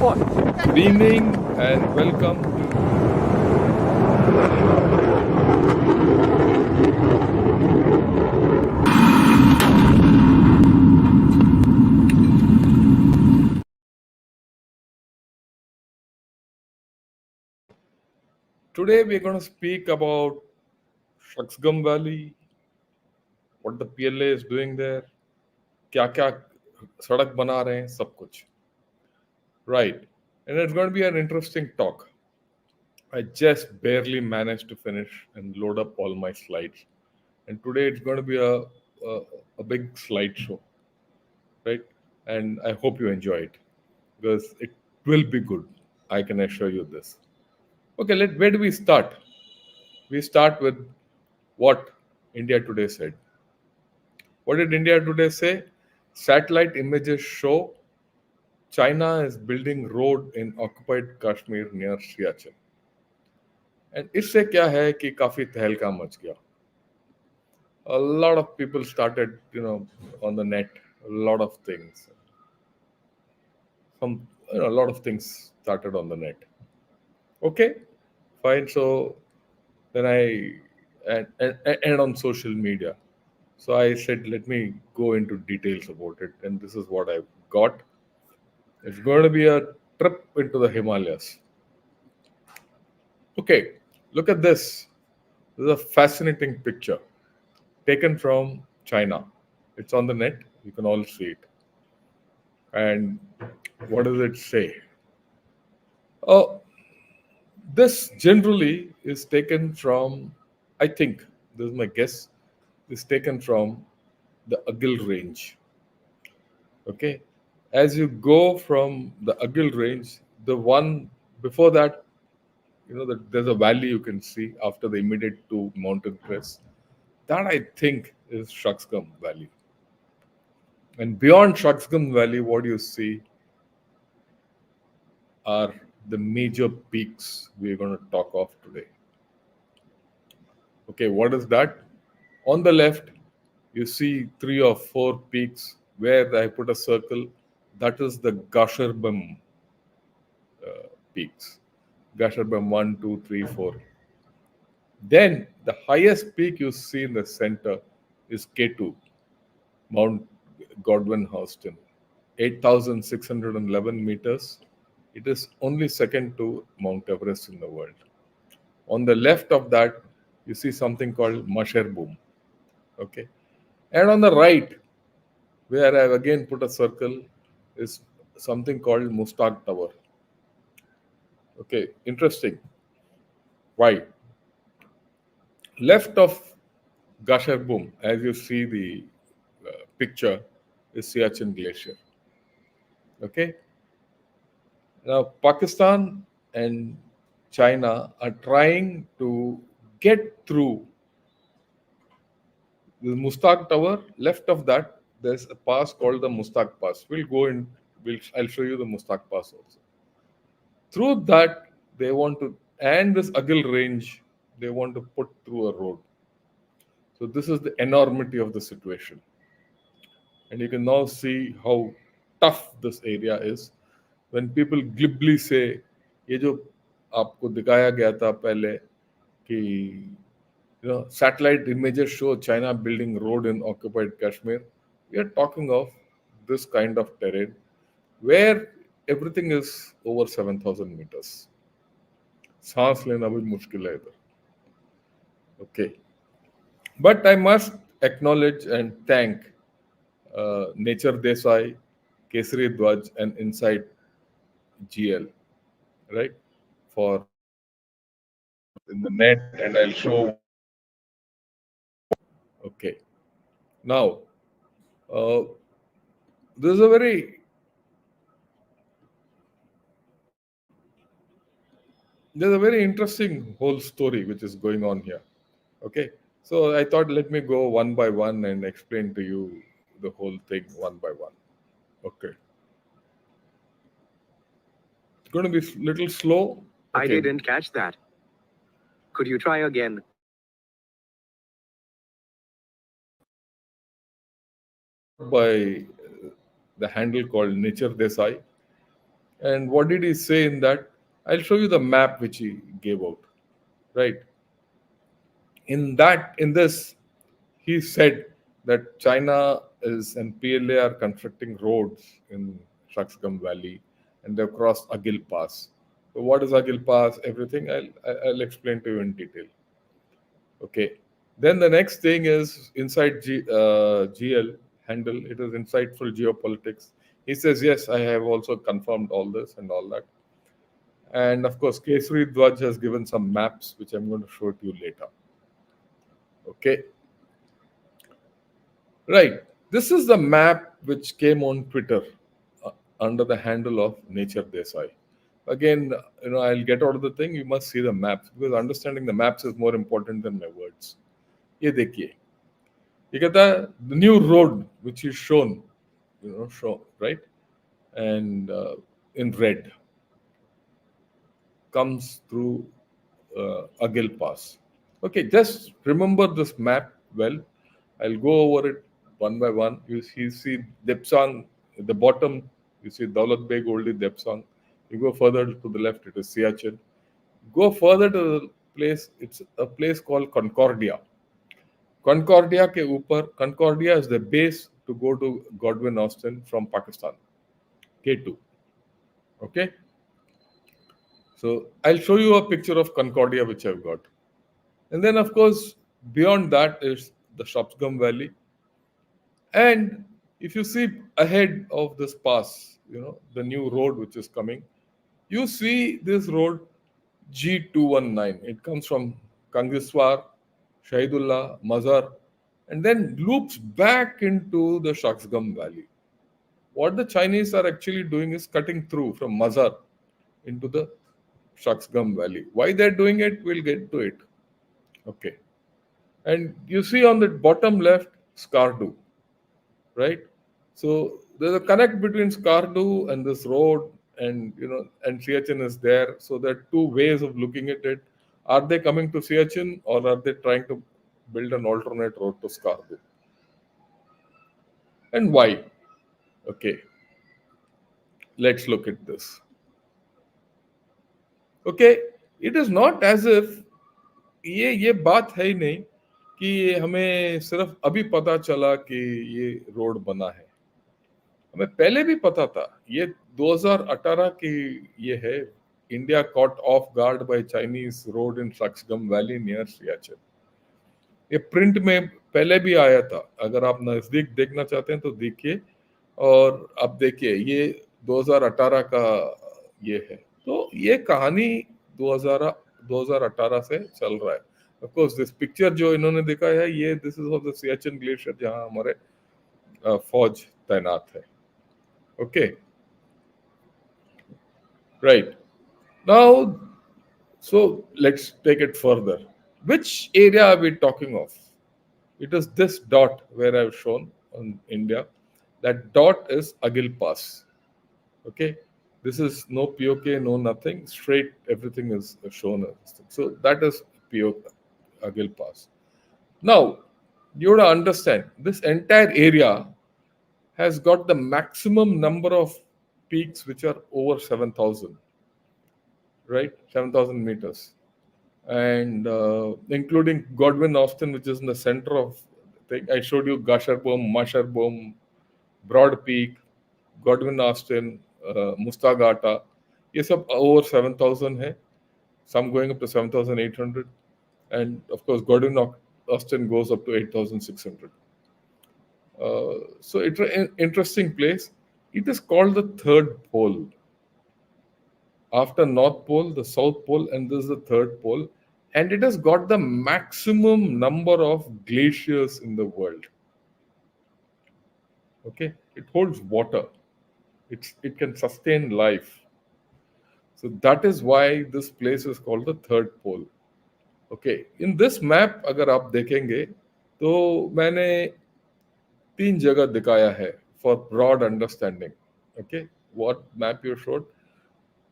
Good evening and welcome to. Today we're going to speak about Shaksgam Valley, what the PLA is doing there, क्या क्या सड़क बना रहे हैं, सब कुछ. Right. And it's going to be an interesting talk. I just barely managed to finish and load up all my slides. And today it's going to be a big slideshow, right? And I hope you enjoy it because it will be good. I can assure you this. Okay, where do we start? We start with what India Today said. What did India Today say? Satellite images show China is building road in occupied Kashmir near Siachen. And इससे क्या है कि काफी तहलका much गया. A lot of people started, on the net, a lot of things. A lot of things started on the net. Okay, fine. So then and on social media. So I said, let me go into details about it, and this is what I got. It's going to be a trip into the Himalayas. Okay, look at this. This is a fascinating picture taken from China. It's on the net. You can all see it. And what does it say? Oh, this generally is taken from, I think, this is my guess, is taken from the Agil range. Okay. As you go from the Agil range, the one before that, there's a valley you can see after the immediate two mountain crest. That I think is Shaksgam Valley. And beyond Shaksgam Valley, what you see are the major peaks we're going to talk of today. Okay, what is that? On the left, you see three or four peaks where I put a circle. That is the Gasharbam peaks. Gasharbam 1, 2, 3, 4. Then the highest peak you see in the center is K2, Mount Godwin Houston, 8,611 meters. It is only second to Mount Everest in the world. On the left of that, you see something called Masherbum. Okay. And on the right, where I've again put a circle, is something called Mustaq Tower. Okay, interesting. Why? Left of Gasharbum, as you see the picture, is Siachen Glacier. Okay. Now, Pakistan and China are trying to get through the Mustaq Tower. Left of that, there's a pass called the Mustaq Pass. We'll go in. I'll show you the Mustaq Pass also. Through that, they want to, and this Agil range, they want to put through a road. So this is the enormity of the situation. And you can now see how tough this area is. When people glibly say, ये जो आपको दिखाया गया था पहले कि satellite images show China building road in occupied Kashmir, we are talking of this kind of terrain where everything is over 7,000 meters. सांस लेना भी मुश्किल है इधर. Okay. But I must acknowledge and thank Nature Desai, Kesari Dwaj, and Inside GL, right, for in the net, and I'll show. Okay. Now, uh, this is a very there's a very interesting whole story which is going on here. Okay. So I thought let me go one by one and explain to you the whole thing one by one. Okay. It's going to be a little slow. I Okay. didn't catch that. Could you try again? By the handle called Nature Desai. And what did he say in that? I'll show you the map which he gave out. Right. In this, he said that China is and PLA are constructing roads in Shaksgam Valley, and they've crossed Agil Pass. So what is Agil Pass? Everything I'll explain to you in detail. Okay. Then the next thing is inside GL handle. It is insightful geopolitics. He says yes, I have also confirmed all this and all that. And of course, Kesari Dwaj has given some maps which I'm going to show to you later. Okay. Right. This is the map which came on Twitter uh, under the handle of Nature Desai. Again, I'll get out of the thing. You must see the maps because understanding the maps is more important than my words. ये देखिए, ये कहता है the new road which is shown, show right, and in red comes through Agil Pass. Okay, just remember this map well. I'll go over it one by one. You see Depsang at the bottom, you see Daulat Beg Oldie Depsang. You go further to the left, it is Siachen. Go further to the place, it's a place called Concordia. Concordia is the base to go to Godwin Austen from Pakistan, K2. Okay, so I'll show you a picture of Concordia which I've got. And then, of course, beyond that is the Shaksgam Valley. And if you see ahead of this pass, the new road which is coming, you see this road G219. It comes from Kangiswar, Shahidullah, Mazar, and then loops back into the Shaksgam Valley. What the Chinese are actually doing is cutting through from Mazar into the Shaksgam Valley. Why they're doing it, we'll get to it. Okay. And you see on the bottom left, Skardu, right? So there's a connect between Skardu and this road, and and Siachen is there. So there are two ways of looking at it. Are they coming to Siachen or are they trying to build an alternate road to Skardu? And why? Okay, let's look at this. Okay, it is not as if ये बात है ही नहीं कि हमें सिर्फ अभी पता चला कि ये रोड बना है. हमें पहले भी पता था. ये 2018 की ये है. India caught off guard by Chinese road in Shaksgam valley near Siachen. ये प्रिंट में पहले भी आया था. अगर आप नजदीक देखना चाहते हैं तो देखिए. और अब देखिए ये 2018 का ये है. तो ये कहानी 2000 2018 से चल रहा है. ऑफ कोर्स दिस पिक्चर जो इन्होंने दिखाया है ये this is of the Siachen glacier जहां हमारे फौज तैनात है. Okay, right. Now, so let's take it further. Which area are we talking of? It is this dot where I've shown on India. That dot is Agil Pass. Okay, this is no POK, no nothing. Straight, everything is shown. So that is POK, Agil Pass. Now, you have to understand this entire area has got the maximum number of peaks which are over 7,000, right? 7,000 meters. And including Godwin Austen, which is in the center of the thing. I showed you Gasherbom, Masherbom, Broad Peak, Godwin Austen, Mustagata. ये सब over 7,000 है. Some going up to 7,800. And of course, Godwin Austen goes up to 8,600. So it's an interesting place. It is called the third pole. After North Pole, the South Pole, and this is the third pole. And it has got the maximum number of glaciers in the world. Okay, it holds water. It can sustain life. So that is why this place is called the third pole. Okay, in this map, अगर आप देखेंगे तो मैंने तीन जगह दिखाया है for broad understanding. Okay, what map you showed?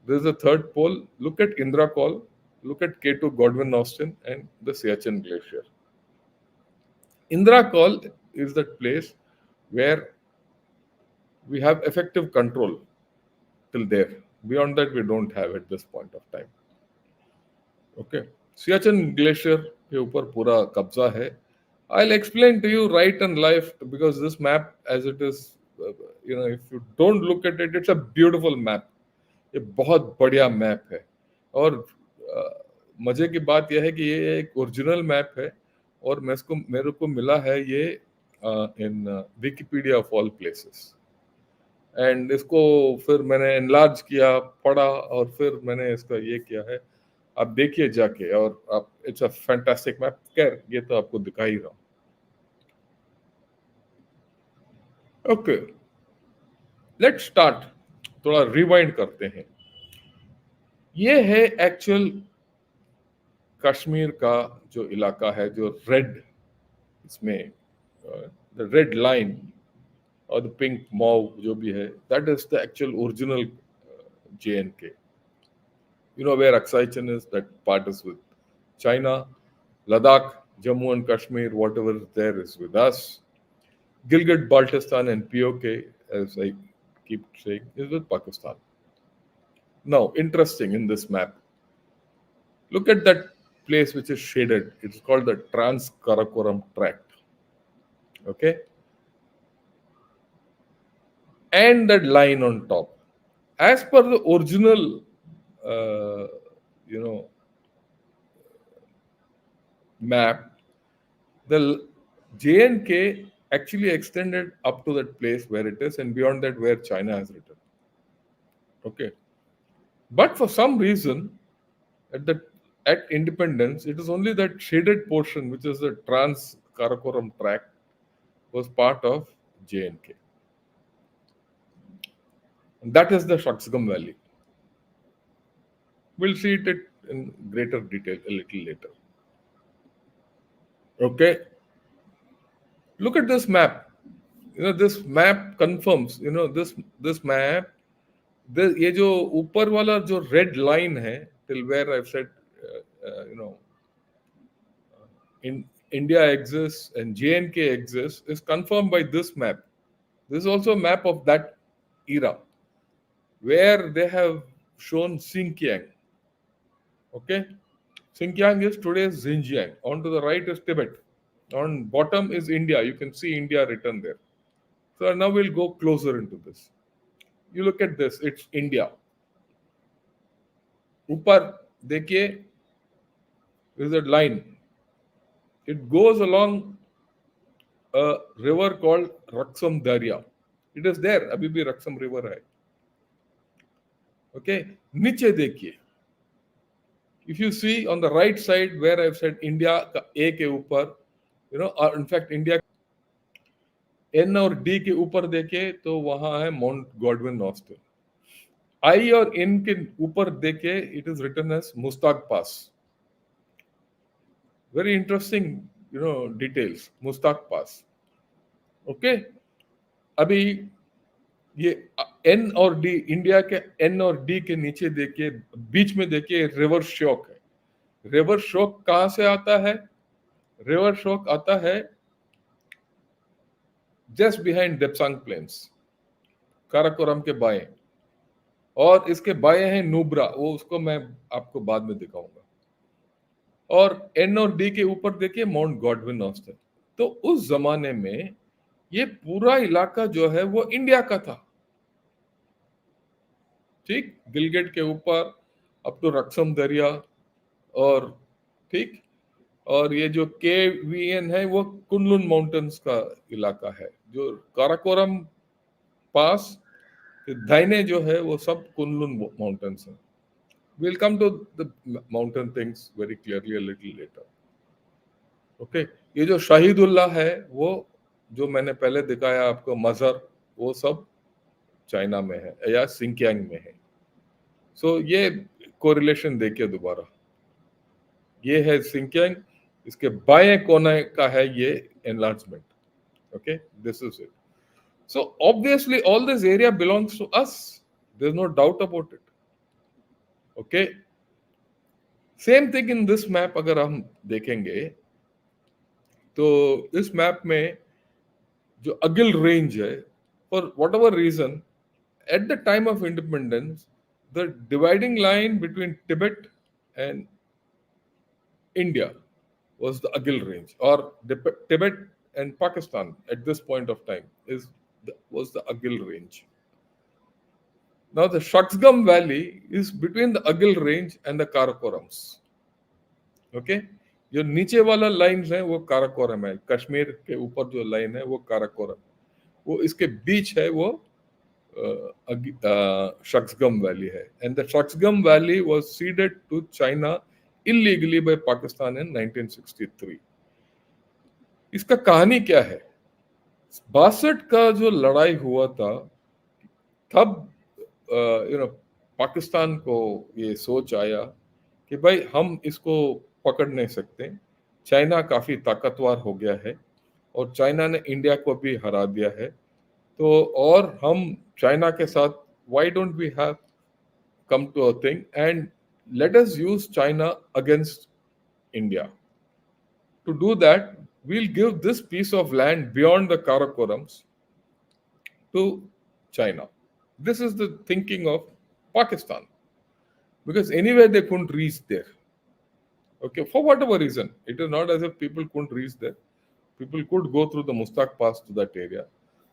This is the third pole. Look at Indra Col. Look at K2 Godwin Austen and the Siachen Glacier. Indra Col is that place where we have effective control till there. Beyond that, we don't have at this point of time. Okay, Siachen glacier के ऊपर पूरा कब्जा है. I'll explain to you right and left because this map, as it is, if you don't look at it, it's a beautiful map. ये बहुत बढ़िया map है. और मजे की बात यह है कि ये एक ओरिजिनल मैप है और मेरे को मिला है ये in Wikipedia of all places. And इसको फिर मैंने एनलार्ज किया, पढ़ा और फिर मैंने इसका ये किया है. आप देखिए जाके, और आप, इट्स अ फैंटास्टिक मैप. खैर, ये तो आपको दिखा ही रहा हूं. Okay, let's start. थोड़ा रिवाइंड करते हैं. ये है एक्चुअल कश्मीर का जो इलाका है, जो रेड, इसमें द रेड लाइन और द पिंक मॉव जो भी है, that is the actual original JNK. You know where Aksai Chin is? That part is with China. Ladakh, Jammu and Kashmir, whatever is there is with us. Gilgit, Baltistan, and POK, as I keep saying, is with Pakistan. Now, interesting in this map, look at that place which is shaded. It's called the Trans-Karakoram Tract. Okay? And that line on top. As per the original, you know, map, the JNK actually extended up to that place where it is, and beyond that where China has written. Okay. But for some reason, at independence, it is only that shaded portion, which is the Trans-Karakoram tract, was part of JNK. And that is the Shaksgam Valley. We'll see it in greater detail a little later. Okay. Look at this map. This map confirms, this map, ये जो ऊपर वाला जो red line है, till where I've said, in India exists and JNK exists, is confirmed by this map. This is also a map of that era, where they have shown Xinjiang. Okay, Xinjiang is today's Xinjiang. On to the right is Tibet. On bottom is India. You can see India written there. So now we'll go closer into this. You look at this. It's India. ऊपर देखिए, is a line. It goes along a river called Raksam Darya. It is there. अभी भी Raksam river है. Okay. नीचे देखिए. If you see on the right side where I've said India का A के ऊपर, in fact India N और D के ऊपर देखे तो वहां है Mount Godwin Austen. I और N के ऊपर देखे, it is written as Mustaq Pass. Very interesting, details. Mustaq Pass. Okay. अभी ये N और D, इंडिया के N और D के नीचे देखिए, बीच में देखिए रिवर शोक है. रिवर शोक कहां से आता है? रिवर शोक आता है just behind Depsang plains, Karakoram के बाएं. और इसके बाएं है नुब्रा, वो उसको मैं आपको बाद में दिखाऊंगा. और N और D के ऊपर देखिए माउंट गॉडविन ऑस्टन. तो उस जमाने में ये पूरा इलाका जो है वो इंडिया का था. ठीक, गिलगिट के ऊपर अप टू रक्सम दरिया, और ठीक, और ये जो KVN है वो कुनलुन माउंटेन्स का इलाका है. जो काराकोरम पास दाहिने जो है वो सब कुनलुन माउंटेन्स हैं. We'll come to the mountain things very clearly a little later. Okay, ये जो शाहिदुल्लाह है, वो जो मैंने पहले दिखाया आपको मजर, वो सब चाइना में है या सिंकियांग में है. सो ये कोरिलेशन देखिए दोबारा. ये है सिंकियांग, इसके बाएं कोने का है ये enlargement. Okay, this is it. So obviously all this area belongs to us. There is no doubt about it. Okay, same thing in this map. अगर हम देखेंगे तो इस मैप में जो अगिल रेंज है, for whatever reason, at the time of independence The dividing line between Tibet and India was the Agil Range, or Tibet and Pakistan at this point of time was the Agil Range. Now the Shaksgam Valley is between the Agil Range and the Karakorams. Okay, जो नीचे वाला line है वो काराकोरम है, कश्मीर के ऊपर जो line है वो काराकोरम, वो इसके बीच है वो Shaksgam Valley है. And the Shaksgam Valley was ceded to China illegally by Pakistan in 1963. इसका कहानी क्या है? 62 का जो लड़ाई हुआ था तब पाकिस्तान को ये सोच आया कि भाई हम इसको पकड़ नहीं सकते, चाइना काफी ताकतवर हो गया है और चाइना ने इंडिया को भी हरा दिया है, तो और हम चाइना के साथ why don't we have come to a thing and let us use China against India. To do that we'll give this piece of land beyond the Karakorams to China. This is the thinking of Pakistan, because anyway they couldn't reach there. Okay, for whatever reason, it is not as if people couldn't reach there. People could go through the Mustaq Pass to that area.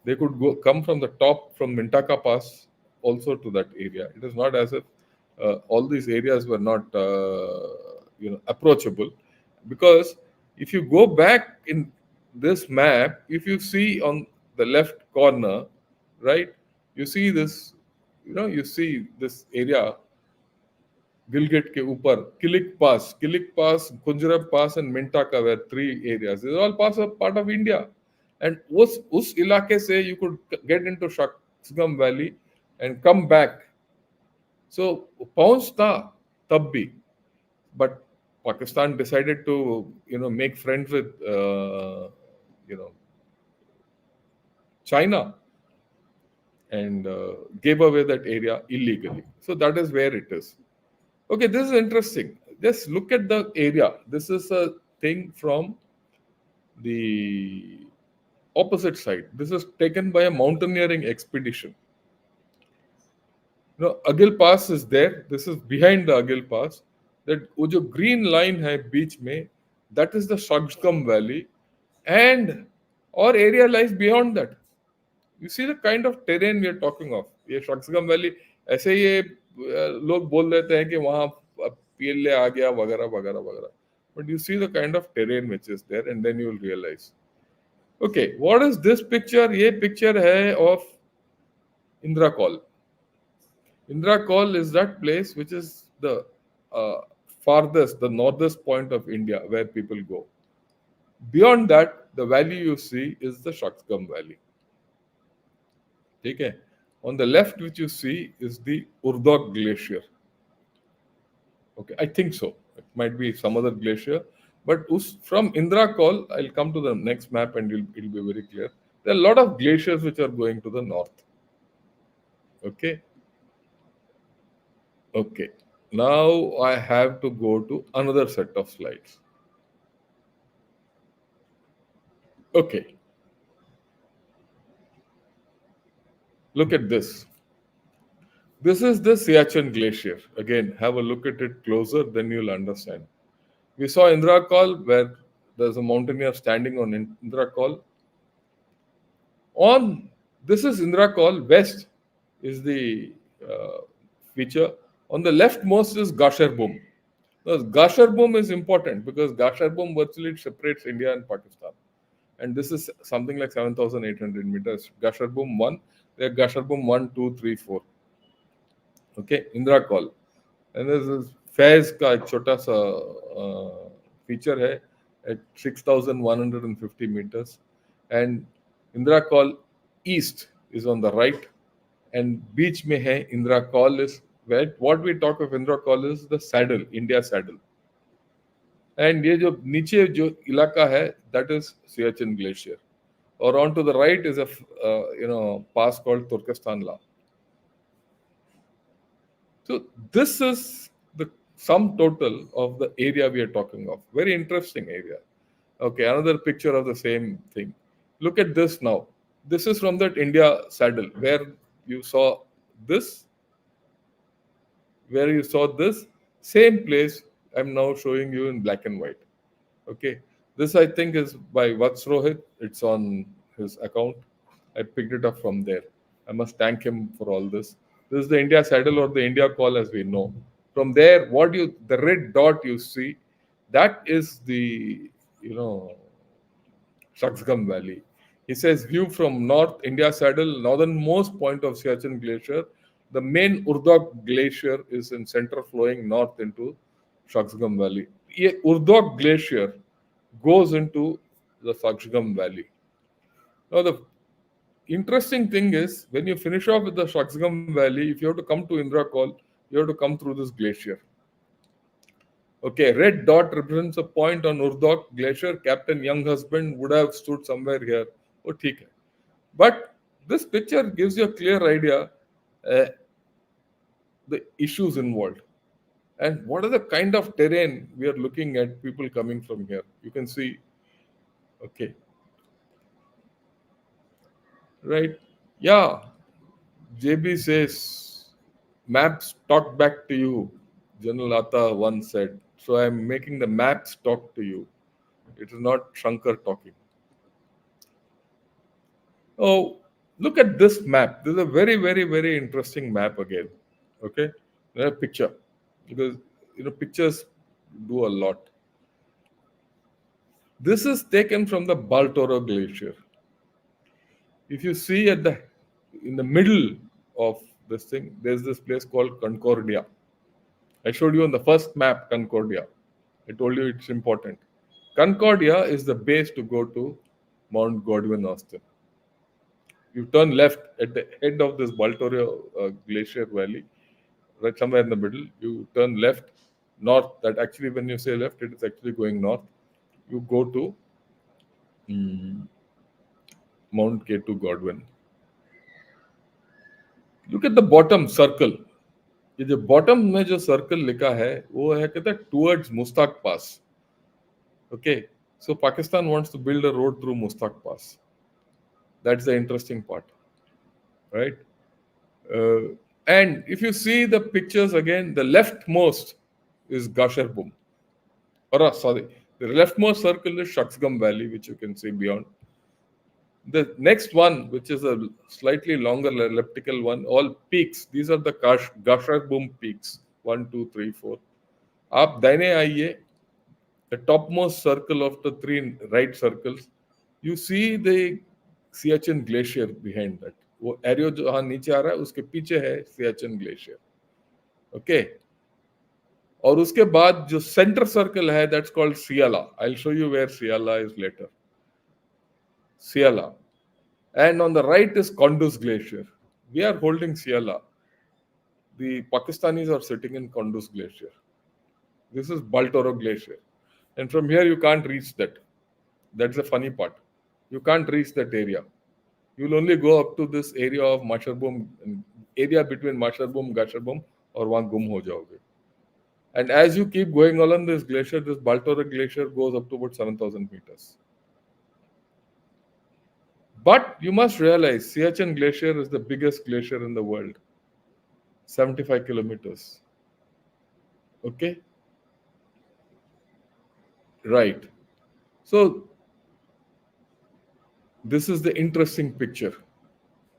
They could go come from the top from Mintaka Pass also to that area. It is not as if all these areas were not approachable, because if you go back in this map, if you see on the left corner, right, you see this, you see this area Gilgit ke upar, Kilik Pass, Kunjarab Pass, and Mintaka were three areas. These are all part of India. And us ilake se you could get into Shaksgam Valley and come back. So pounce tha tab bhi, but Pakistan decided to make friends with China and gave away that area illegally. So that is where it is. Okay, this is interesting. Just look at the area. This is a thing from the opposite side. This is taken by a mountaineering expedition. Agil Pass is there. This is behind the Agil Pass. That wo jo green line hai beach mein, that is the Shaksgam Valley, and our area lies beyond that. You see the kind of terrain we are talking of. ये शक्सगम valley ऐसे ही ये लोग बोल देते हैं कि वहाँ PLA आ गया वगैरह वगैरह वगैरह, but you see the kind of terrain which is there and then you will realize. Okay, what is this picture? ये picture है of Indra Call. Indra Call is that place which is the farthest, the northest point of India where people go. Beyond that, the valley you see is the Shaksgam Valley. Okay. On the left, which you see, is the Urdog Glacier. Okay, I think so. It might be some other glacier. But from Indra Call, I'll come to the next map and it'll be very clear. There are a lot of glaciers which are going to the north. Okay. Okay. Now I have to go to another set of slides. Okay. Look at this. This is the Siachen Glacier. Again, have a look at it closer, then you'll understand. We saw Indra Call, where there's a mountaineer standing on Indra Call. This is Indra Call. West is the feature. On the leftmost is Gasharbum. Now, Gasharbum is important because Gasharbum virtually separates India and Pakistan. And this is something like 7,800 meters. Gasharbum 1, there are Gasharbum 1, 2, 3, 4. Okay, Indra Call. And there's this Faiz का एक छोटा सा feature है at 6,150 meters. And Indra Call East is on the right. And beach में है Indra Call is where what we talk of Indra Call is the saddle, India saddle. And ये जो नीचे जो इलाका है, that is Siachen Glacier. Or on to the right is a pass called Turkestan La. So this is the sum total of the area we are talking of. Very interesting area. Okay, another picture of the same thing. Look at this now. This is from that India saddle where you saw this. where you saw this same place, I'm now showing you in black and white. Okay, this I think is by Vats Rohit. It's on his account. I picked it up from there. I must thank him for all this. This is the India saddle or the India call as we know. From there, what you the red dot you see, that is the you know Shaksgam Valley. He says view from North India Saddle, northernmost point of Siachen Glacier. The main Urdok Glacier is in center flowing north into Shaksgam Valley. Urdok Glacier goes into the Shaksgam Valley. Now the interesting thing is when you finish off with the Shaksgam Valley, if you have to come to Indra Call, you have to come through this glacier. Okay, red dot represents a point on Urdok Glacier. Captain Young Husband would have stood somewhere here. Oh, ठीक है. But this picture gives you a clear idea uh, the issues involved and what are the kind of terrain we are looking at people coming from here. You can see, okay, right? Yeah, JB says maps talk back to you. General Atta once said. So I'm making the maps talk to you. It is not Shankar talking. Oh, look at this map. This is a very, very, very interesting map again. Okay, a picture because pictures do a lot. This is taken from the Baltoro Glacier. If you see at the in the middle of this thing, there's this place called Concordia. I showed you on the first map Concordia. I told you it's important. Concordia is the base to go to Mount Godwin Austen. You turn left at the head of this Baltoro Glacier Valley, right somewhere in the middle. You turn left, north. That actually, when you say left, it is actually going north. You go to Mount K2 Godwin. Look at the bottom circle. ये जो bottom में जो circle लिखा है वो है कहता है towards Mustagh pass. Okay, so Pakistan wants to build a road through Mustagh pass. That's the interesting part, right? And if you see the pictures again, the leftmost is Gasherbum. Or sorry, the leftmost circle is Shaksgam Valley, which you can see beyond. The next one, which is a slightly longer elliptical one, all peaks. These are the Gasherbum peaks. 1, 2, 3, 4. आप दाहिने आइए, the topmost circle of the three right circles, you see the Siachen Glacier behind that. वो एरियो जो हाँ नीचे आ रहा है उसके पीछे है सियाचिन ग्लेशियर. ओके, और उसके बाद जो सेंटर सर्कल है that's called Siala. I will show you where Siala is later. Siala, and on the right is Konduz Glacier. We are holding Siala. The Pakistanis are sitting in Konduz Glacier. This is Baltoro Glacier. And from here you can't reach that. That's the funny part. You can't reach that area. You'll only go up to this area of Masharbum, area between Masharbum, Gasharbum, or वहाँ गुम हो जाओगे. And as you keep going along this glacier, this Baltoro Glacier goes up to about 7,000 meters. But you must realize Siachen Glacier is the biggest glacier in the world. 75 kilometers. Okay? Right. So, this is the interesting picture.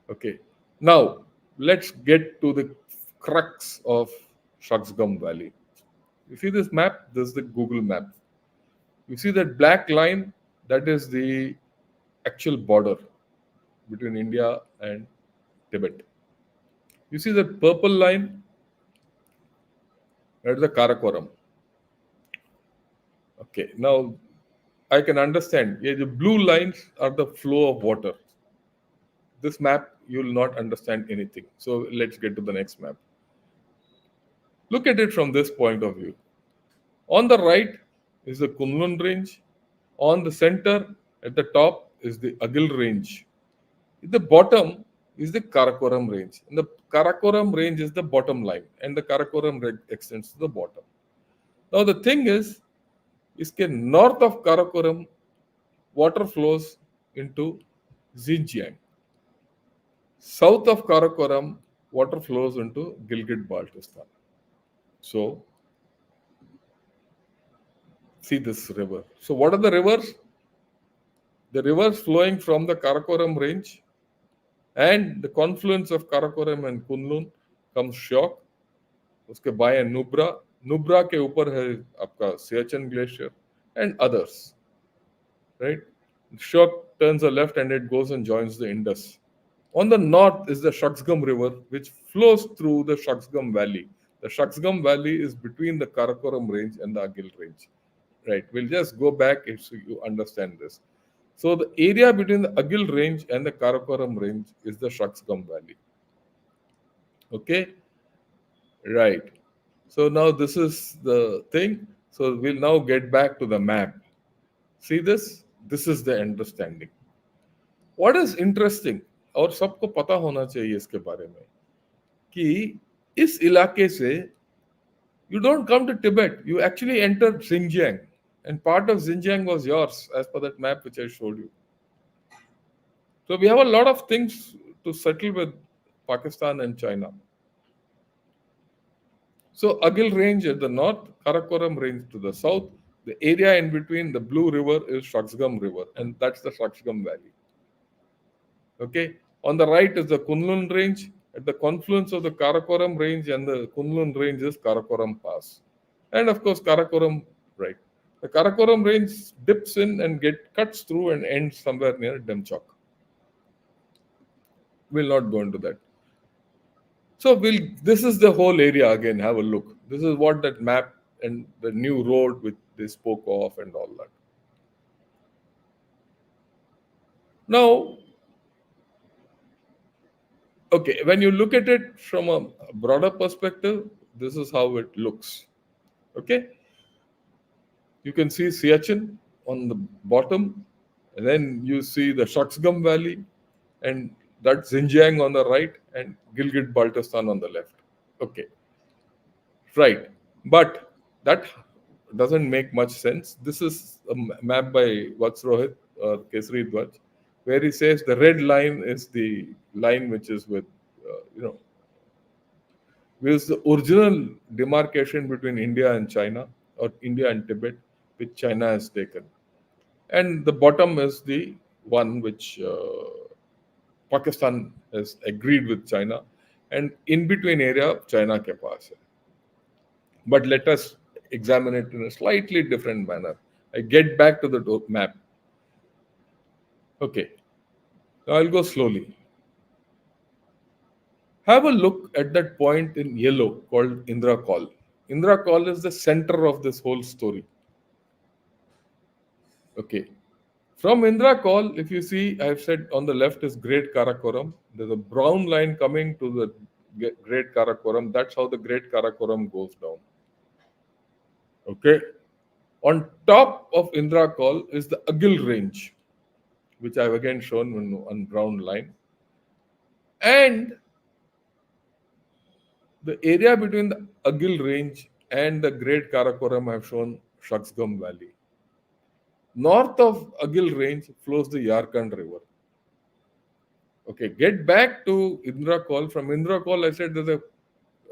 Okay. Now, let's get to the crux of Shaksgam Valley. You see this map? This is the Google map. You see that black line? That is the actual border between India and Tibet. You see the purple line? That is the Karakoram. Okay, now I can understand. Yeah, the blue lines are the flow of water. This map, you will not understand anything. So let's get to the next map. Look at it from this point of view. On the right is the Kunlun range. On the center, at the top, is the Agil range. At the bottom is the Karakoram range. And the Karakoram range is the bottom line, and the Karakoram extends to the bottom. Now the thing is, इसके north of Karakoram, water flows into Xinjiang. South of Karakoram, water flows into Gilgit-Baltistan. So see this river. So what are the rivers? The rivers flowing from the Karakoram range and the confluence of Karakoram and Kunlun comes Shyok, उसके बाएं नुब्रा, नुब्रा के ऊपर है आपका Siachen glacier and others, right? Shyok turns a left and it goes and joins the Indus. On the north is the Shaksgam River, which flows through the Shaksgam Valley. The Shaksgam Valley is between the Karakoram Range and the Agil Range. Right. We'll just go back if so you understand this. So the area between the Agil Range and the Karakoram Range is the Shaksgam Valley. Okay. Right. So now this is the thing. So we'll now get back to the map. See this? This is the understanding. What is interesting और सबको पता होना चाहिए इसके बारे में कि इस इलाके से you don't come to Tibet, you actually enter Xinjiang, and part of Xinjiang was yours as per that map which I showed you. So we have a lot of things to settle with Pakistan and China. So Agil Range at the north, Karakoram Range to the south. The area in between the Blue River is Shaksgam River, and that's the Shaksgam Valley. Okay. On the right is the Kunlun Range. At the confluence of the Karakoram Range and the Kunlun Range is Karakoram Pass. And of course, Karakoram, right. The Karakoram Range dips in and cuts through and ends somewhere near Demchok. We'll not go into that. So this is the whole area again. Have a look. This is what that map and the new road which they spoke of and all that. Now, okay, when you look at it from a broader perspective, this is how it looks. Okay, you can see Siachen on the bottom, and then you see the Shaksgam Valley, and that's Xinjiang on the right, and Gilgit Baltistan on the left. Okay, right, but that doesn't make much sense. This is a map by Vatsrohit or Kesri Dwaj, where he says the red line is the line which is with, is the original demarcation between India and China or India and Tibet, which China has taken. And the bottom is the one which Pakistan has agreed with China. And in between area, China ke paas hai. But let us examine it in a slightly different manner. I get back to the map. Okay, now I'll go slowly. Have a look at that point in yellow called Indra Call. Indra Call is the center of this whole story. Okay. From Indra Call, if you see, I've said on the left is Great Karakoram. There's a brown line coming to the Great Karakoram. That's how the Great Karakoram goes down. Okay. On top of Indra Call is the Agil Range, which I've again shown on brown line. And the area between the Agil Range and the Great Karakoram I've shown Shaksgam Valley. North of Agil Range flows the Yarkand River. Okay, get back to Indra Call. From Indra Call, I said there's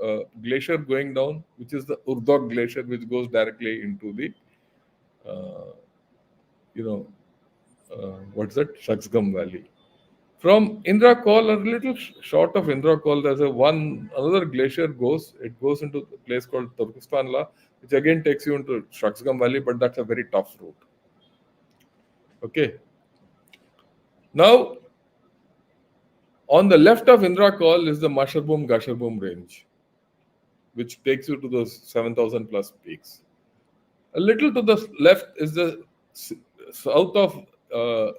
a glacier going down, which is the Urdog Glacier, which goes directly into the, uh, you know, what's that? Shaksgam Valley. From Indra Call, a little short of Indra Call, there's another glacier goes. It goes into a place called Turkestanla, which again takes you into Shaksgam Valley, but that's a very tough route. Okay. Now, on the left of Indra Call is the Masherbum Gasherbum range, which takes you to those 7,000 plus peaks. A little to the left is the south of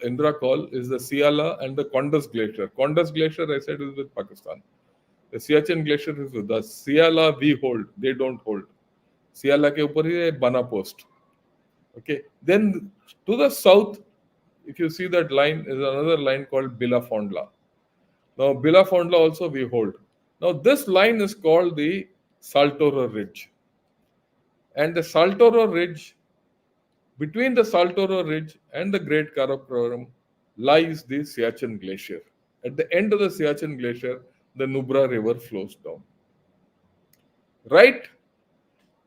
Indra Call is the Siala and the Kondas Glacier. Kondas Glacier, I said, is with Pakistan. The Siachen Glacier is with us. Siala we hold, they don't hold. Siala ke upar hi hai Bana Post. Okay. Then to the south, if you see that line, is another line called Bilafondla. Now, Bilafondla also we hold. Now, this line is called the Saltoro Ridge. And the Saltoro Ridge, between the Saltoro Ridge and the Great Karakoram, lies the Siachen Glacier. At the end of the Siachen Glacier, the Nubra River flows down. Right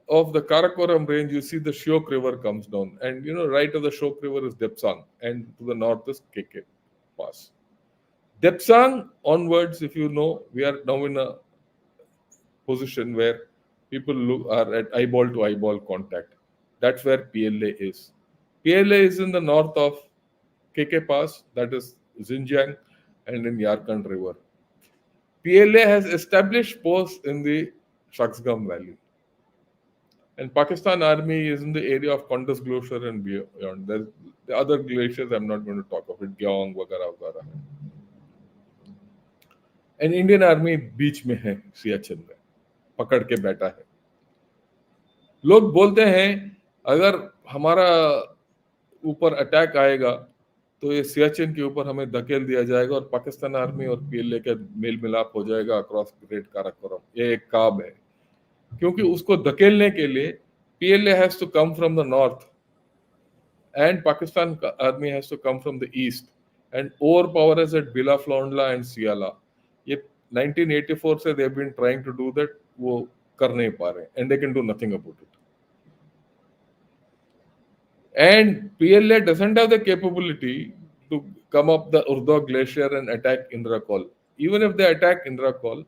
of the Karakoram range, you see the Shiok River comes down, and right of the Shiok River is Depsang, and to the north is KK Pass. Depsang onwards, if you know, we are now in a position where people are at eyeball to eyeball contact. That's where PLA is. PLA is in the north of KK Pass, that is Xinjiang, and in Yarkand River. PLA has established posts in the Shaksgam Valley. And Pakistan Army is in the area of Kunduz Glacier and beyond. There's the other glaciers I'm not going to talk of it, Gyeong, वगैरह वगैरह. And Indian Army बीच में है सियाचिन में पकड़ के बैठा है. लोग बोलते हैं अगर हमारा ऊपर अटैक आएगा तो ये सियाचिन के ऊपर हमें धकेल दिया जाएगा और पाकिस्तान आर्मी और पीएलए का मेल मिलाप हो जाएगा अक्रॉस ग्रेट काराकोरम. ये एक काम है क्योंकि उसको धकेलने के लिए PLA has to come from the north and Pakistan army has to come from the east and overpower us at Bila Flaundla and Siala. ये 1984 से they have been trying to do that, वो कर नहीं पा रहे and they can do nothing about it. And PLA doesn't have the capability to come up the Urdo Glacier and attack Indra Call. Even if they attack Indra Call,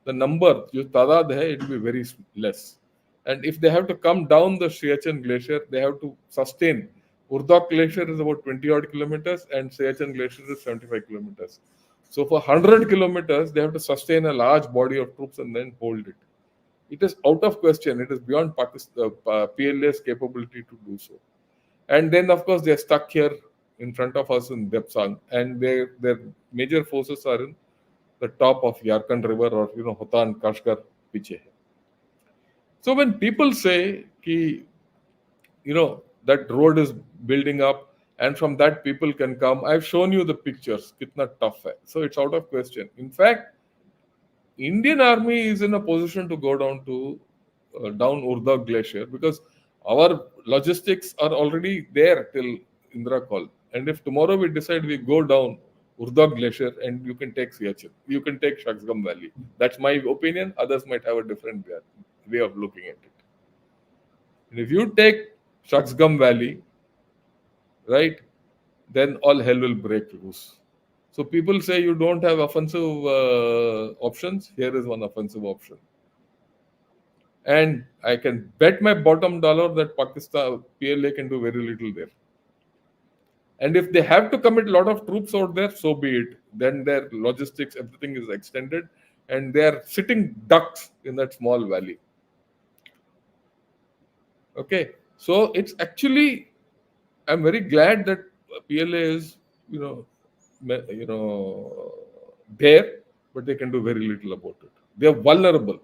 the number, जो तादाद है, it will be very less. And if they have to come down the Siachen Glacier, they have to sustain. Urdok Glacier is about 20 odd kilometers and Siachen Glacier is 75 kilometers. So for 100 kilometers, they have to sustain a large body of troops and then hold it. It is out of question. It is beyond Pakistan, PLA's capability to do so. And then, of course, they are stuck here in front of us in Depsang, and their major forces are in the top of Yarkand River or Hotan, Kashgar, piche hai. So when people say ki, that road is building up and from that people can come, I've shown you the pictures, kitna tough hai. So it's out of question. In fact, Indian Army is in a position to go down Urdak Glacier because our logistics are already there till Indra Call. And if tomorrow we decide we go down Urdak Glacier and you can take Siachen, you can take Shaksgam Valley. That's my opinion. Others might have a different way of looking at it. And if you take Shaksgam Valley, right, then all hell will break loose. So people say you don't have offensive options. Here is one offensive option. And I can bet my bottom dollar that Pakistan PLA can do very little there. And if they have to commit a lot of troops out there, so be it. Then their logistics, everything is extended, and they are sitting ducks in that small valley. Okay, so it's actually, I'm very glad that PLA is, there, but they can do very little about it. They are vulnerable.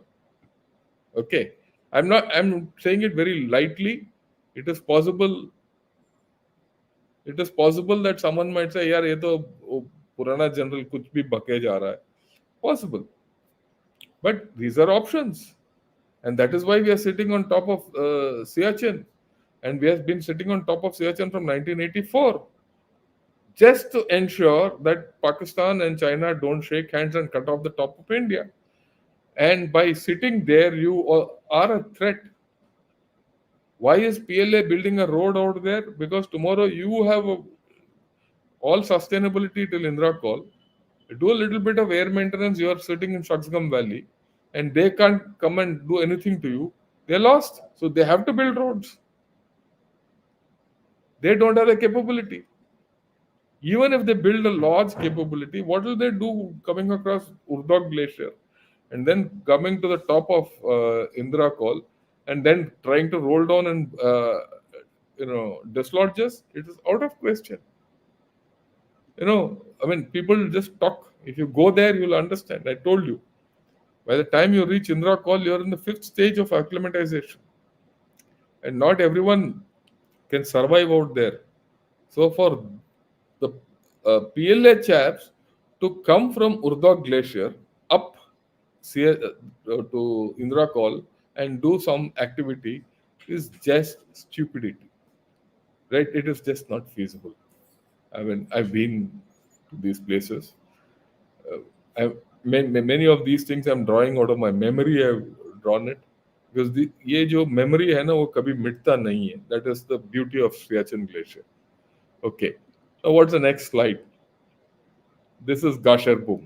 Okay, I'm saying it very lightly. It is possible. It is possible that someone might say, "यार ये तो पुराना general कुछ भी बके जा रहा है." Possible, but these are options, and that is why we are sitting on top of Siachen, and we have been sitting on top of Siachen from 1984, just to ensure that Pakistan and China don't shake hands and cut off the top of India. And by sitting there, you are a threat. Why is PLA building a road out there? Because tomorrow you have all sustainability till Indra Call. Do a little bit of air maintenance. You are sitting in Shaksgam Valley, and they can't come and do anything to you. They're lost. So they have to build roads. They don't have the capability. Even if they build a large capability, what will they do coming across Urdog Glacier and then coming to the top of Indra Call and then trying to roll down and dislodge us? It is out of question. I mean, people just talk. If you go there, you'll understand. I told you. By the time you reach Indra Call, you're in the 5th stage of acclimatization. And not everyone can survive out there. So for the PLA chaps to come from Urdog Glacier up to Indra Call and do some activity is just stupidity. Right? It is just not feasible. I mean, I've been to these places. Many of these things I'm drawing out of my memory. I've drawn it. Because ये जो memory है ना वो कभी मिटता नहीं है. That is the beauty of Siachen glacier. Okay, what's the next slide? This is Gasherbrum.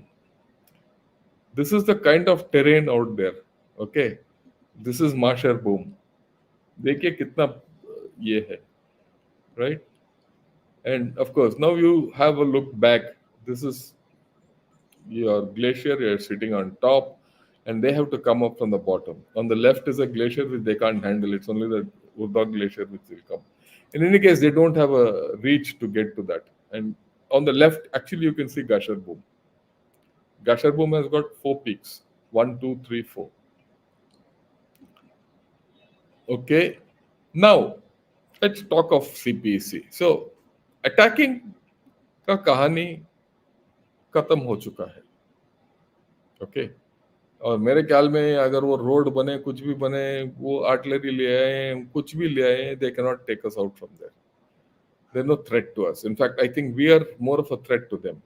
This is the kind of terrain out there. Okay, this is Masherbrum. देखिए कितना ये है, right? And of course, now you have a look back. This is your glacier, you're sitting on top, and they have to come up from the bottom. On the left is a glacier which they can't handle, it's only the Urdog glacier which will come. In any case, they don't have a reach to get to that. And on the left, actually, you can see Gasher Boom. Gasher Boom has got 4 peaks: one, two, three, four. Okay, now let's talk of CPEC. So, attacking का कहानी खत्म हो चुका है. Okay, और मेरे ख्याल में अगर वो रोड बने, कुछ भी बने, वो आर्टिलरी ले आए, कुछ भी ले आए, they can not take us out from there. There no threat to us. In fact, I think we are more of a threat to them.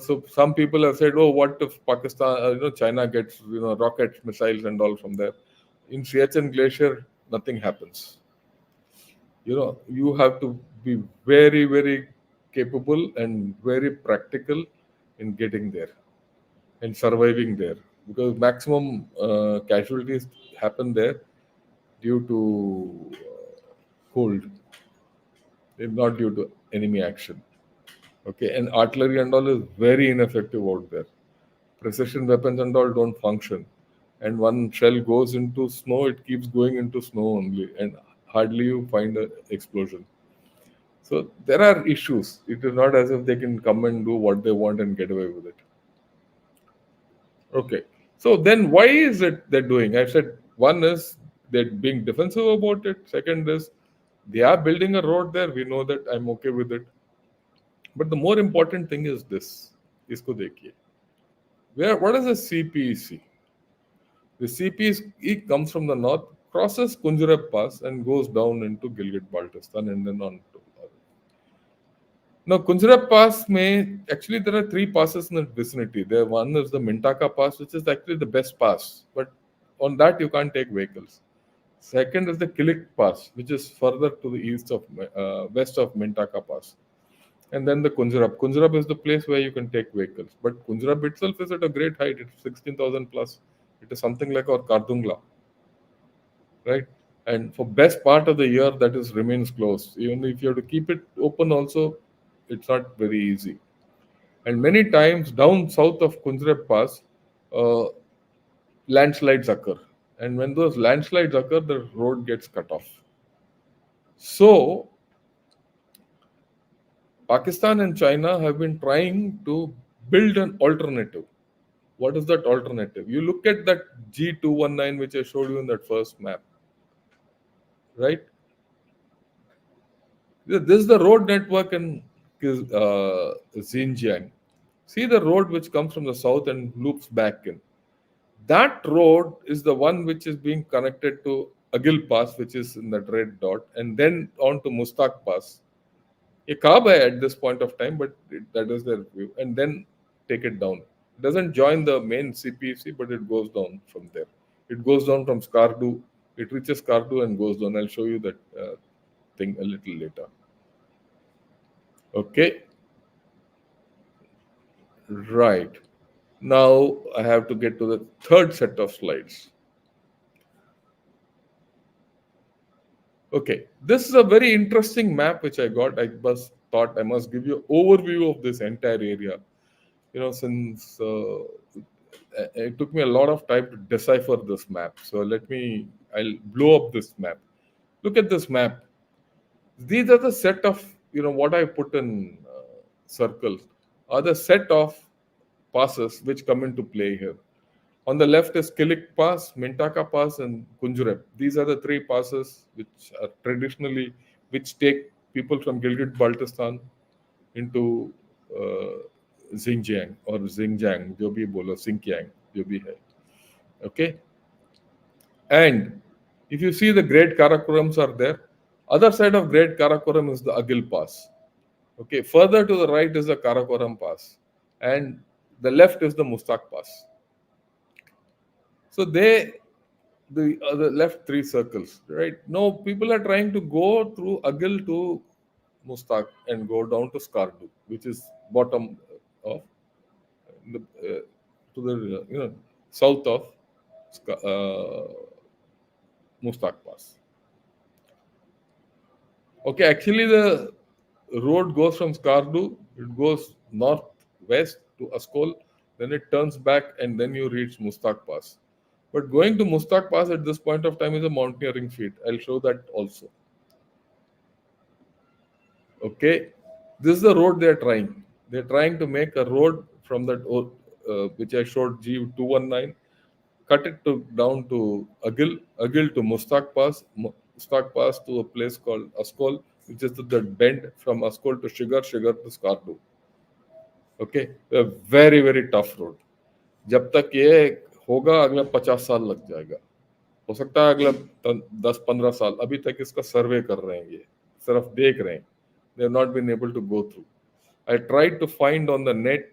So some people have said, "Oh, what if Pakistan, China gets, rockets, missiles, and all from there?" In Siachen Glacier, nothing happens. You have to be very, very capable and very practical in getting there and surviving there, because maximum casualties happen there due to cold, not due to enemy action. Okay, and artillery and all is very ineffective out there. Precision weapons and all don't function, and one shell goes into snow, it keeps going into snow only, and hardly you find an explosion. So there are issues. It is not as if they can come and do what they want and get away with it. Okay. So then why is it they're doing? I said one is they're being defensive about it. Second is they are building a road there. We know that. I'm okay with it. But the more important thing is this. Isko dekhiye. What is a CPEC? The CPEC comes from the north, crosses Kunjurab Pass and goes down into Gilgit Baltistan and then on to. Now, Kunjurab Pass may actually there are 3 passes in the vicinity. There one is the Mintaka Pass, which is actually the best pass, but on that you can't take vehicles. Second is the Kilik Pass, which is further to the east of west of Mintaka Pass, and then the Kunjurab. Kunjurab is the place where you can take vehicles, but Kunjurab itself is at a great height. It's 16,000 plus. It is something like our Kardungla, right? And for best part of the year, that is remains closed. Even if you have to keep it open, also, it's not very easy. And many times down south of Kunjrep Pass, uh, landslides occur. And when those landslides occur, the road gets cut off. So, Pakistan and China have been trying to build an alternative. What is that alternative? You look at that G219, which I showed you in that first map, right? This is the road network in Xinjiang. See the road which comes from the south and loops back in. That road is the one which is being connected to Agil Pass, which is in that red dot, and then on to Mustaq Pass. A Kaaba at this point of time, but that is their view, and then take it down. It doesn't join the main CPC, but it goes down from there. It goes down from Skardu. It reaches Skardu and goes down. I'll show you that thing a little later. Okay, right. Now I have to get to the third set of slides. Okay, this is a very interesting map which I got. I was thought I must give you overview of this entire area. Since it took me a lot of time to decipher this map. So I'll blow up this map. Look at this map. These are the set of, what I put in circles are the set of passes which come into play here. On the left is Kilik Pass, Mintaka Pass, and Kunjurep. These are the 3 passes which are traditionally which take people from Gilgit Baltistan into Xinjiang or Xinjiang, जो भी बोलो, Xinjiang, जो भी है. Okay, and if you see the Great Karakorams are there. Other side of Great Karakoram is the Agil Pass. Okay, further to the right is the Karakoram Pass, and the left is the Mustaq Pass. So they the other left three circles, right? No, people are trying to go through Agil to Mustaq and go down to Skardu, which is bottom of the, to the south of Mustaq Pass. Okay, actually the road goes from Skardu, it goes northwest to Askol, then it turns back and then you reach Mustaq Pass. But going to Mustaq Pass at this point of time is a mountaineering feat. I'll show that also. Okay, this is the road they're trying. They're trying to make a road from that which I showed G219, cut it to down to Agil to Mustaq Pass, Mustaq Pass to a place called Askol, which is the bend from Askol to Shigar to Skardu. Okay, a very very tough road. जब तक ये होगा अगला 50 साल लग जाएगा. हो सकता है अगला 10-15 साल. अभी तक इसका सर्वे कर रहे हैं, ये सिर्फ देख रहे हैं. They have not been able to go through. I tried to find on the net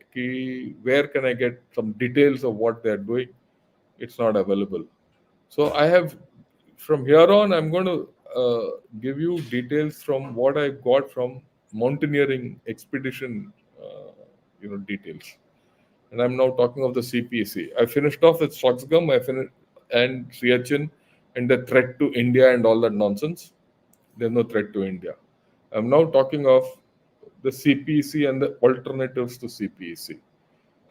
where can I get some details of what they are doing. It's not available. So I have, from here on, I'm going to give you details from what I got from mountaineering expedition, details. And I'm now talking of the CPC. I finished off with Shaksgam, I finished and Siachen and the threat to India and all that nonsense. There's no threat to India. I'm now talking of the CPEC and the alternatives to CPEC.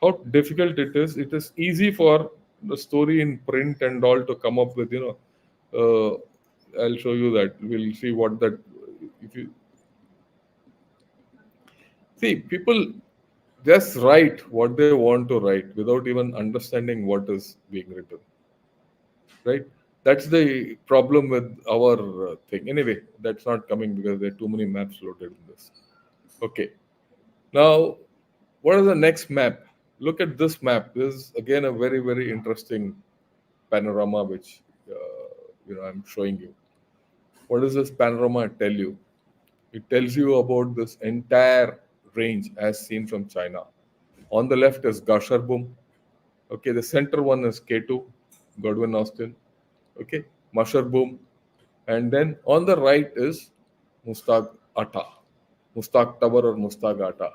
How difficult it is. It is easy for the story in print and all to come up with, I'll show you that. We'll see what that, if you see, people just write what they want to write without even understanding what is being written, right? That's the problem with our thing. Anyway, that's not coming because there are too many maps loaded in this. Okay. Now, what is the next map? Look at this map. This is again a very, very interesting panorama which I'm showing you. What does this panorama tell you? It tells you about this entire range as seen from China. On the left is Gasharbum. Okay, the center one is K2, Godwin Austin. Okay, Masharbum. And then on the right is Mustaq Ata, Mustaq Tower or Mustaq Ata.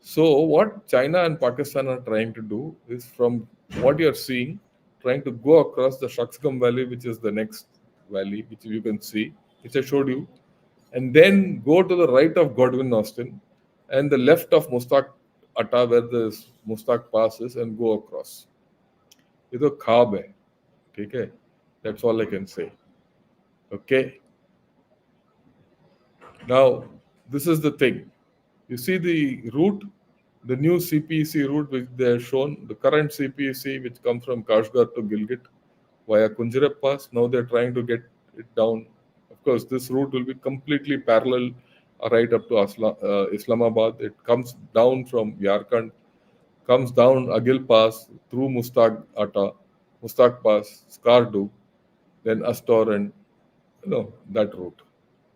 So what China and Pakistan are trying to do is, from what you're seeing, trying to go across the Shaksgam Valley, which is the next valley, which you can see, which I showed you, and then go to the right of Godwin Austin and the left of Mustaq Atta, where the Mustaq Pass is, and go across. ये तो ख्वाब है, ठीक है? That's all I can say. Okay. Now, this is the thing. You see the route, the new CPEC route which they have shown, the current CPEC which comes from Kashgar to Gilgit via Kunjirab Pass. Now they're trying to get it down. Of course, this route will be completely parallel right up to Islamabad. It comes down from Yarkand, comes down Agil Pass through Mustaq Atta, Mustaq Pass, Skardu, then Astor, and that route.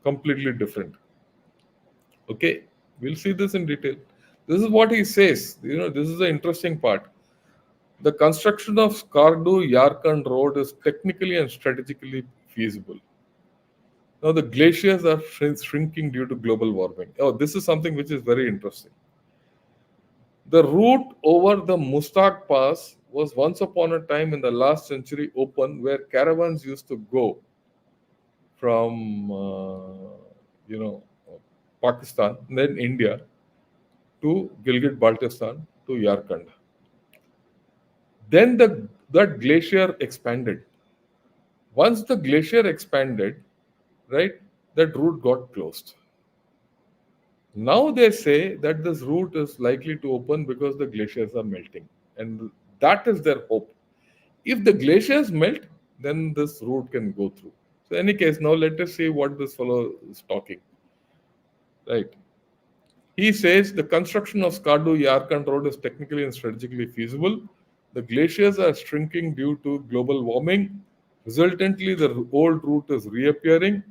Completely different. Okay, we'll see this in detail. This is what he says. This is the interesting part. The construction of Skardu Yarkand Road is technically and strategically feasible. Now, the glaciers are shrinking due to global warming. Oh, this is something which is very interesting. The route over the Mustaq Pass was once upon a time in the last century open, where caravans used to go from, Pakistan, then India, to Gilgit Baltistan, to Yarkand. Then that glacier expanded. Once the glacier expanded, right, that route got closed. Now they say that this route is likely to open because the glaciers are melting, and that is their hope. If the glaciers melt, then this route can go through. So, in any case, now let us see what this fellow is talking. Right. He says the construction of Skardu Yarkand Road is technically and strategically feasible. The glaciers are shrinking due to global warming. Resultantly, the old route is reappearing.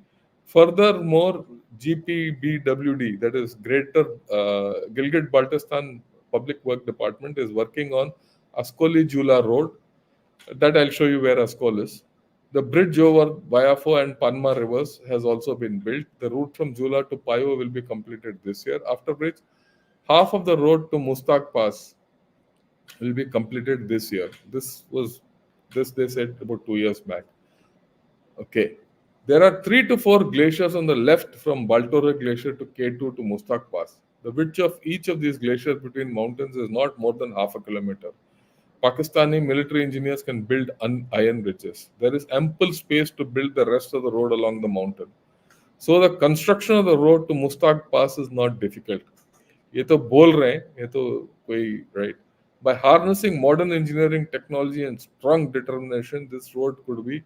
Furthermore, GPBWD, that is Greater Gilgit Baltistan Public Work Department, is working on Askoli Jula Road. That I'll show you where Askol is. The bridge over Bayafo and Panma rivers has also been built. The route from Jula to Payo will be completed this year, after which half of the road to Mustaq Pass will be completed this year. This they said about 2 years back. Okay. There are 3 to 4 glaciers on the left from Baltore Glacier to K2 to Mustaq Pass. The width of each of these glaciers between mountains is not more than half a kilometer. Pakistani military engineers can build iron bridges. There is ample space to build the rest of the road along the mountain. So the construction of the road to Mustaq Pass is not difficult. ये तो बोल रहे हैं, ये तो कोई right. By harnessing modern engineering technology and strong determination, this road could be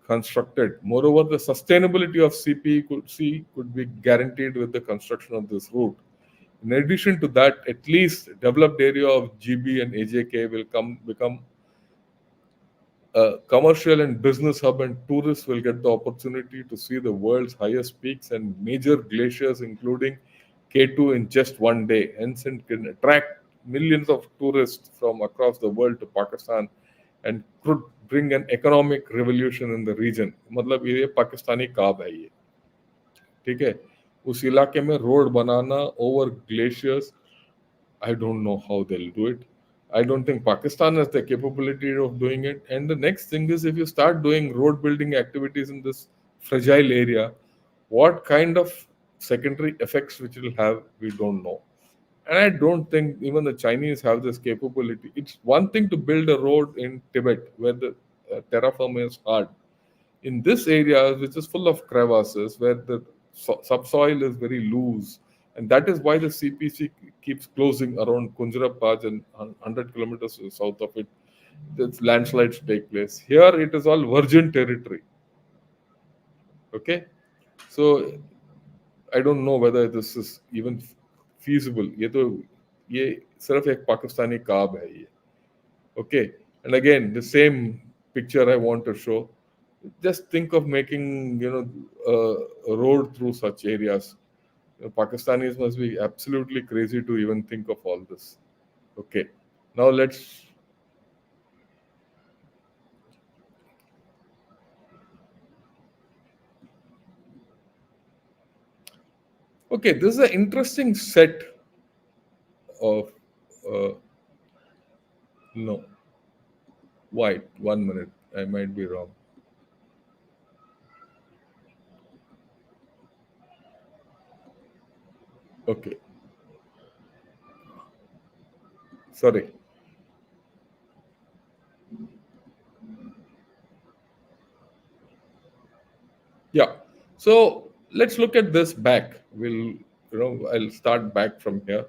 constructed. Moreover, the sustainability of CPE could be guaranteed with the construction of this route. In addition to that, at least developed area of GB and AJK will become a commercial and business hub, and tourists will get the opportunity to see the world's highest peaks and major glaciers, including K2, in just one day. Hence, it can attract millions of tourists from across the world to Pakistan and could bring an economic revolution in the region. मतलब ये पाकिस्तानी काब है ये, ठीक है. उस इलाके में road banana over glaciers, I don't know how they'll do it. I don't think Pakistan has the capability of doing it. And the next thing is, if you start doing road building activities in this fragile area, what kind of secondary effects which it will have, we don't know. And I don't think even the Chinese have this capability. It's one thing to build a road in Tibet where the terra firma is hard. In this area, which is full of crevasses, where the subsoil is very loose, and that is why the CPC keeps closing around Kunjra Paj and 100 kilometers south of it. The landslides take place. Here, it is all virgin territory. Okay, so I don't know whether this is even feasible. ये सिर्फ एक पाकिस्तानी काब है ये. Okay, and again the same picture I want to show. Just think of making a road through such areas. Pakistanis must be absolutely crazy to even think of all this. Okay, now let's. Okay, this is an interesting set of. Uh, no, wait, 1 minute. I might be wrong. Okay, sorry. Yeah. So let's look at this back. I'll start back from here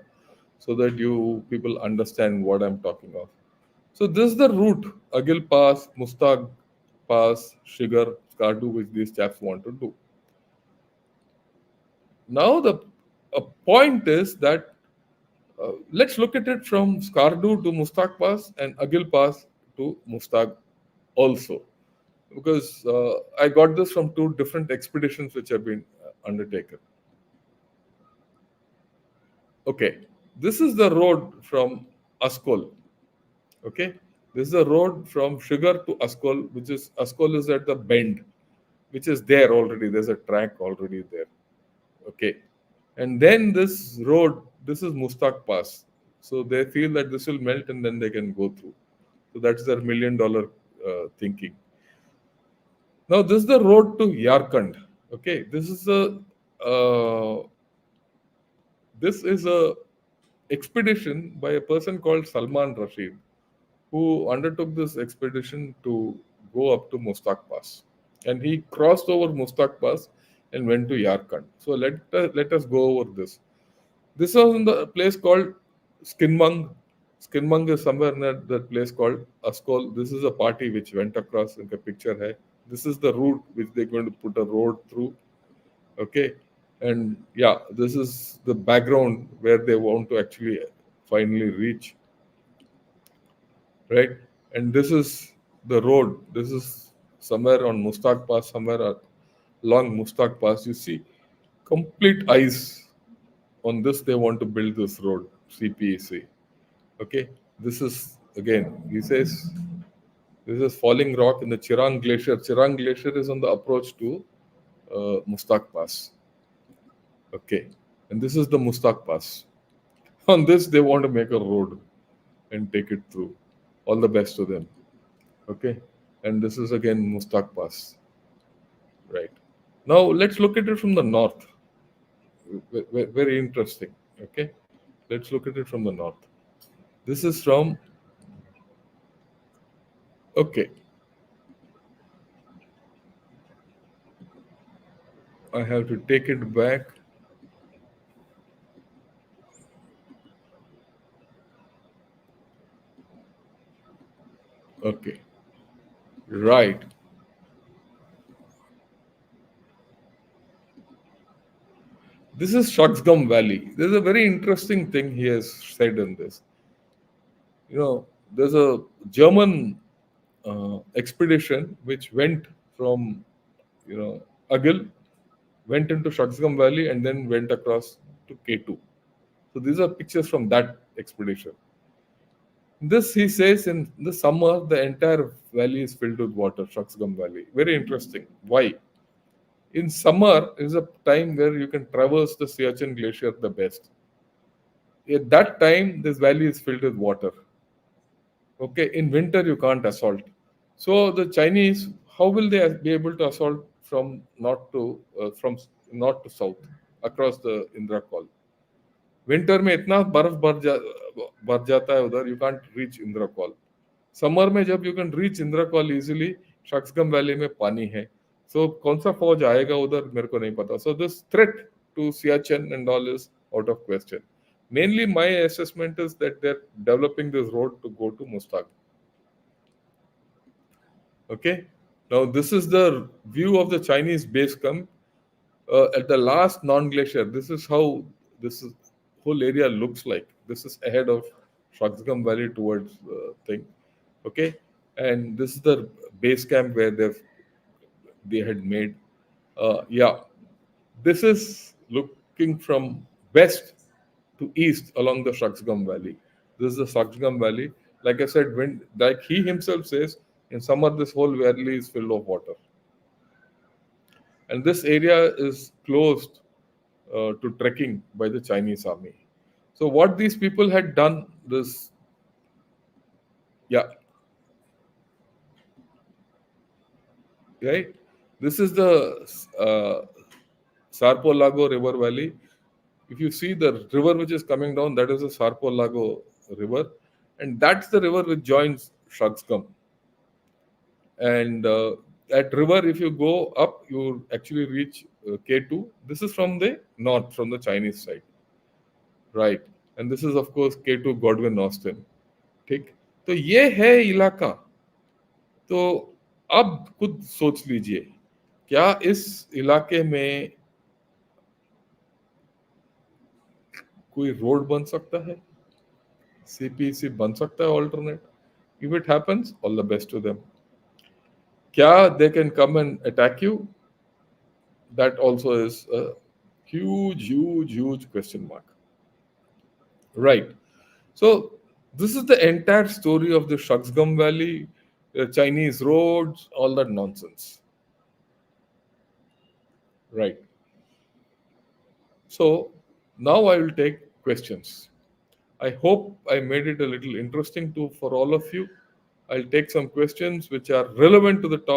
so that you people understand what I'm talking of. So this is the route: Agil Pass, Mustaq Pass, Shigar, Skardu, which these chaps want to do. Now the a point is that let's look at it from Skardu to Mustaq Pass and Agil Pass to Mustaq also, because I got this from 2 different expeditions which have been undertaken. Okay, this is the road from Askol. Okay, this is the road from Sugar to Askol, which is Askol is at the bend, which is there already. There's a track already there. Okay, and then this road, this is Mustaq Pass. So they feel that this will melt and then they can go through. So that's their $1 million thinking. Now this is the road to Yarkand. Okay, uh, this is a expedition by a person called Salman Rashid, who undertook this expedition to go up to Mustaq Pass. And he crossed over Mustaq Pass and went to Yarkand. So let us go over this. This was in the place called Skinmung. Skinmung is somewhere near that place called Askol. This is a party which went across in the picture here. This is the route which they're going to put a road through. Okay. And yeah, this is the background where they want to actually finally reach. Right? And this is the road. This is somewhere on Mustaq Pass, along Mustaq Pass. You see complete ice. On this, they want to build this road, CPEC. Okay, this is again, he says This is falling rock in the Chirang Glacier. Chirang Glacier is on the approach to Mustak Pass. Okay, and this is the Mustak Pass. On this, they want to make a road and take it through. All the best to them. Okay, and this is again Mustak Pass. Right. Now let's look at it from the north. Very interesting. Okay, let's look at it from the north. This is from. Okay, I have to take it back. Okay, right. This is Shaksgam Valley. There's a very interesting thing he has said in this. There's a German expedition which went from, Agil, went into Shaksgam Valley, and then went across to K2. So these are pictures from that expedition. This, he says, in the summer, the entire valley is filled with water, Shaksgam Valley. Very interesting. Why? In summer is a time where you can traverse the Siachen Glacier the best. At that time, this valley is filled with water. Okay, in winter you can't assault. So the Chinese, how will they be able to assault from north to south across the Indra Col? Winter में इतना बर्फ भर जाता है उधर, you can't reach Indira col. Summer में जब you can reach Indira col easily, Shaksgam valley में पानी है. सो कौन सा फौज आएगा उधर मेरे को नहीं पता. So this threat to Siachen and all is out of question. Mainly, my assessment is that they're developing this road to go to Mustaq. Okay. Now, this is the view of the Chinese base camp at the last non-glacier. This is how this whole area looks like. This is ahead of Shaksgam Valley towards thing. Okay. And this is the base camp where they had made. Yeah. This is looking from west to east along the Shaksgam Valley. This is the Shaksgam Valley. Like I said, like he himself says, in summer this whole valley is filled of water. And this area is closed to trekking by the Chinese army. So what these people had done, yeah, right? This is the Sarpo Lago River Valley. If you see the river which is coming down, that is the Sarpo Lago River, and that's the river which joins Shaksgam. And that river, if you go up, you actually reach K2. This is from the north, from the Chinese side, right? And this is of course K2 Godwin Austen. ठीक, तो ये है इलाका. तो अब खुद सोच लीजिए, क्या इस इलाके में कोई रोड बन सकता है, सीपीसी बन सकता है alternate? If it happens, all the best to them. क्या they can come and attack you? That also is a huge question mark. Right. So this is the entire story of the Shaksgam Valley, the Chinese roads, all that nonsense. Right. So now I will take questions. I hope I made it a little interesting for all of you. I'll take some questions which are relevant to the topic.